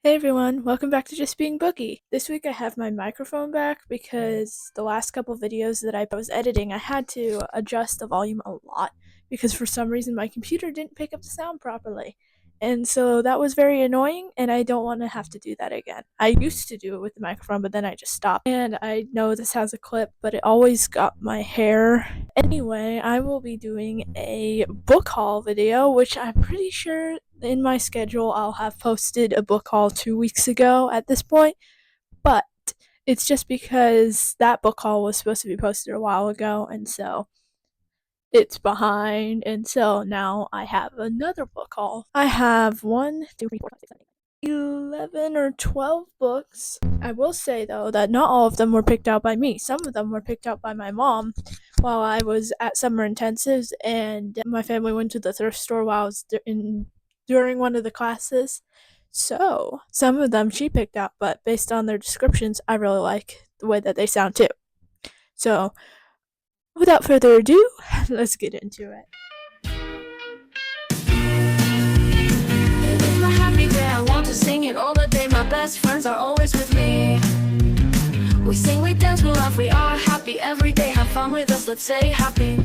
Hey everyone, welcome back to Just Being Booky. This week I have my microphone back because the last couple videos that I was editing, I had to adjust the volume a lot because for some reason my computer didn't pick up the sound properly. And so that was very annoying, and I don't want to have to do that again. I used to do it with the microphone, but then I just stopped. And I know this has a clip, but it always got my hair. Anyway, I will be doing a book haul video, which I'm pretty sure in my schedule I'll have posted a book haul 2 weeks ago at this point, but it's just because that book haul was supposed to be posted a while ago, and so it's behind, and so now I have another book haul. I have 11 or 12 books. I will say though that not all of them were picked out by me. Some of them were picked out by my mom while I was at summer intensives, and my family went to the thrift store while I was during one of the classes. So some of them she picked out, but based on their descriptions, I really like the way that they sound too. So without further ado, let's get into it. It's my happy day, I want to sing it all the day. My best friends are always with me. We sing, we dance, we laugh, we are happy every day. Have fun with us, let's say happy.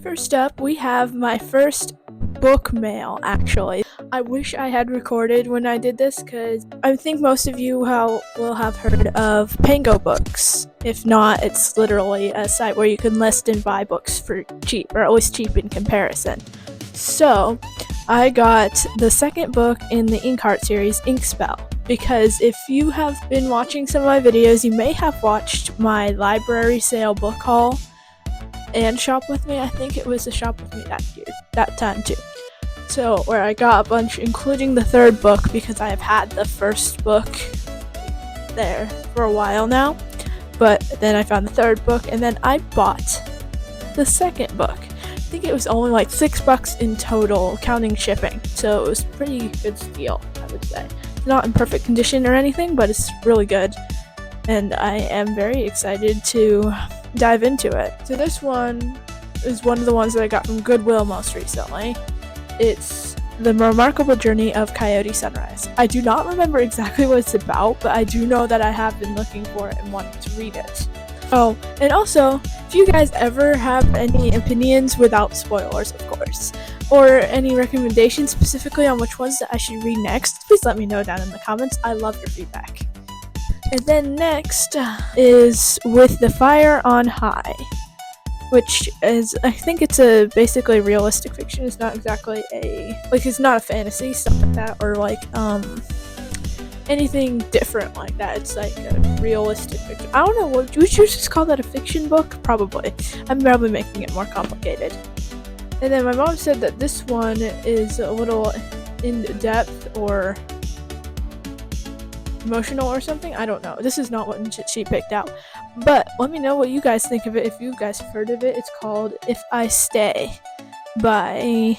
First up, we have my first book mail, actually. I wish I had recorded when I did this because I think most of you will have heard of Pango Books. If not, it's literally a site where you can list and buy books for cheap, or at least cheap in comparison. So, I got the second book in the Inkheart series, Inkspell, because if you have been watching some of my videos, you may have watched my library sale book haul and Shop With Me. I think it was a Shop With Me that time too. So, where I got a bunch, including the third book, because I have had the first book there for a while now. But then I found the third book, and then I bought the second book. I think it was only like $6 in total, counting shipping. So it was pretty good deal, I would say. It's not in perfect condition or anything, but it's really good. And I am very excited to dive into it. So this one is one of the ones that I got from Goodwill most recently. It's The Remarkable Journey of Coyote Sunrise. I do not remember exactly what it's about, but I do know that I have been looking for it and wanting to read it. Oh, and also, if you guys ever have any opinions without spoilers, of course, or any recommendations specifically on which ones that I should read next, please let me know down in the comments. I love your feedback. And then next is With the Fire on High, which is, I think it's a basically realistic fiction. It's not exactly it's not a fantasy, stuff like that, or anything different like that. It's like a realistic fiction. I don't know, would you just call that a fiction book? Probably. I'm probably making it more complicated. And then my mom said that this one is a little in-depth or emotional or something. I don't know. This is not what she picked out. But let me know what you guys think of it if you guys have heard of it. It's called If I Stay by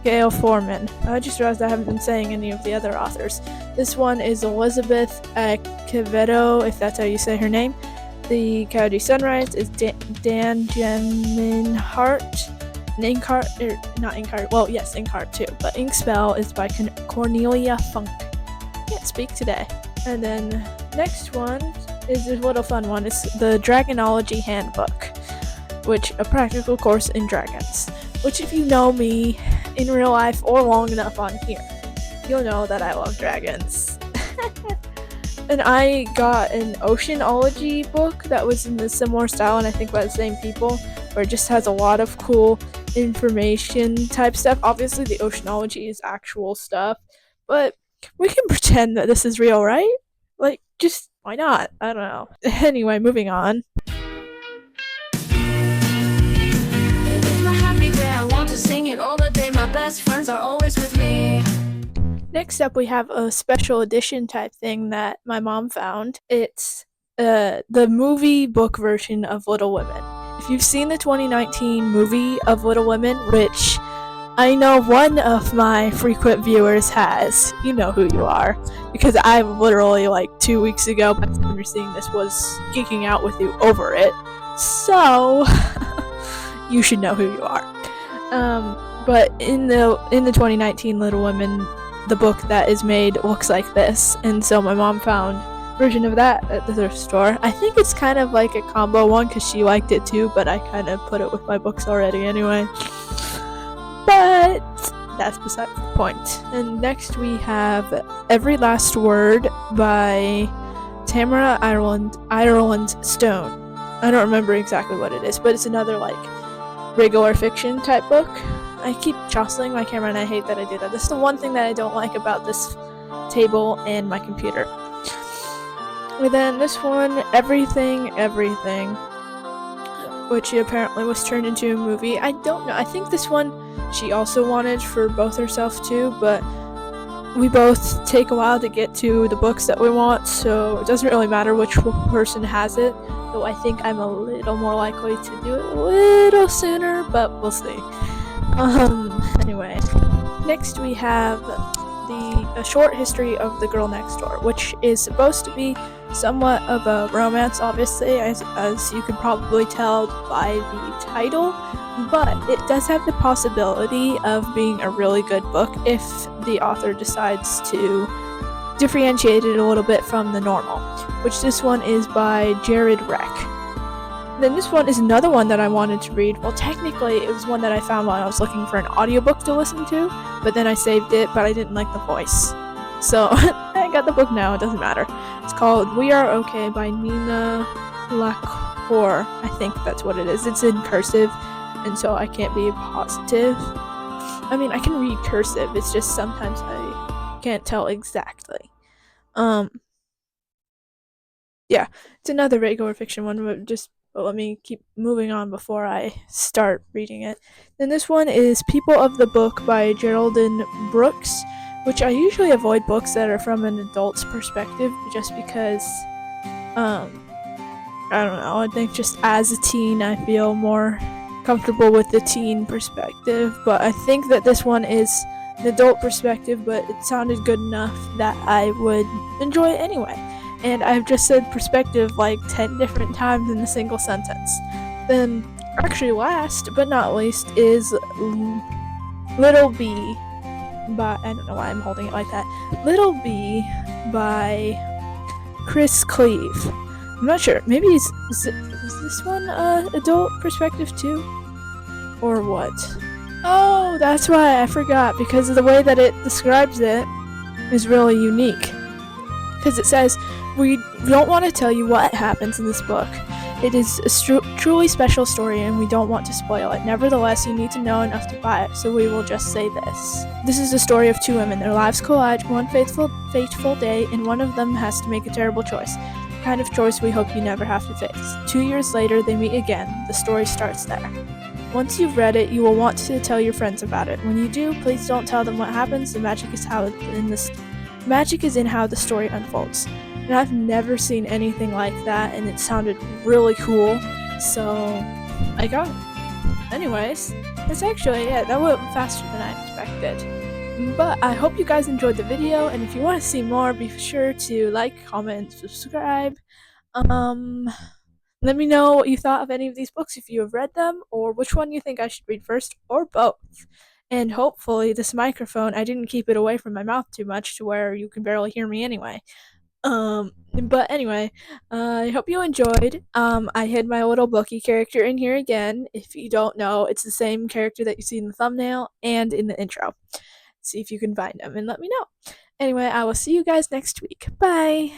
Gail Foreman. I just realized I haven't been saying any of the other authors. This one is Elizabeth Quevedo, if that's how you say her name. The Coyote Sunrise is Dan Geminhart. And Inkheart too. But Inkspell is by Cornelia Funk. Can't speak today. And then next one is a little fun one. It's the Dragonology Handbook, which a practical course in dragons. Which, if you know me in real life or long enough on here, you'll know that I love dragons. And I got an Oceanology book that was in the similar style, and I think by the same people, where it just has a lot of cool information type stuff. Obviously, the Oceanology is actual stuff, but we can pretend that this is real, right? Just why not? I don't know. Anyway, moving on. It's my happy day, I want to sing it all the day. My best friends are always with me. Next up, we have a special edition type thing that my mom found. It's the movie book version of Little Women. If you've seen the 2019 movie of Little Women, which I know one of my frequent viewers has, you know who you are, because I literally 2 weeks ago, by the time you're seeing this, was geeking out with you over it. So you should know who you are. But in the 2019 Little Women the book that is made looks like this, and so my mom found a version of that at the thrift store. I think it's kind of like a combo one because she liked it too, but I kind of put it with my books already anyway. But that's besides the point. And next we have Every Last Word by Tamara Ireland Stone. I don't remember exactly what it is, but it's another like regular fiction type book. I keep jostling my camera and I hate that I do that. This is the one thing that I don't like about this table and my computer. And then this one, Everything, which apparently was turned into a movie. I don't know. I think this one she also wanted for both herself too, but we both take a while to get to the books that we want, so it doesn't really matter which person has it, though I think I'm a little more likely to do it a little sooner, but we'll see. Anyway, next we have a short history of The Girl Next Door, which is supposed to be somewhat of a romance, obviously, as you can probably tell by the title, but it does have the possibility of being a really good book if the author decides to differentiate it a little bit from the normal, which this one is by Jared Reck. Then this one is another one that I wanted to read. Well, technically it was one that I found while I was looking for an audiobook to listen to, but then I saved it, but I didn't like the voice. So I got the book now, it doesn't matter. It's called We Are Okay by Nina Lacour. I think that's what it is. It's in cursive, and so I can't be positive. I mean, I can read cursive, it's just sometimes I can't tell exactly. Yeah, it's another regular fiction one, but let me keep moving on before I start reading it. Then this one is People of the Book by Geraldine Brooks, which I usually avoid books that are from an adult's perspective just because, I don't know, I think just as a teen I feel more comfortable with the teen perspective, but I think that this one is an adult perspective, but it sounded good enough that I would enjoy it anyway. And I've just said perspective like 10 different times in a single sentence. Then, actually last but not least is Little Bee by, I don't know why I'm holding it like that, Little Bee by Chris Cleave. I'm not sure, maybe is this one adult perspective too? Or what? Oh, that's why I forgot, because of the way that it describes it is really unique. Because it says, we don't want to tell you what happens in this book. It is a truly special story and we don't want to spoil it. Nevertheless, you need to know enough to buy it, so we will just say this. This is the story of two women. Their lives collide one fateful day, and one of them has to make a terrible choice. The kind of choice we hope you never have to face. 2 years later, they meet again. The story starts there. Once you've read it, you will want to tell your friends about it. When you do, please don't tell them what happens. The magic is in how the story unfolds. And I've never seen anything like that, and it sounded really cool, so I got it. Anyways, that's actually it. That went faster than I expected. But I hope you guys enjoyed the video, and if you want to see more, be sure to like, comment, and subscribe. Let me know what you thought of any of these books, if you have read them, or which one you think I should read first, or both. And hopefully this microphone, I didn't keep it away from my mouth too much to where you can barely hear me anyway. But anyway, I hope you enjoyed. I had my little bookie character in here again. If you don't know, it's the same character that you see in the thumbnail and in the intro. See if you can find him and let me know. Anyway, I will see you guys next week. Bye!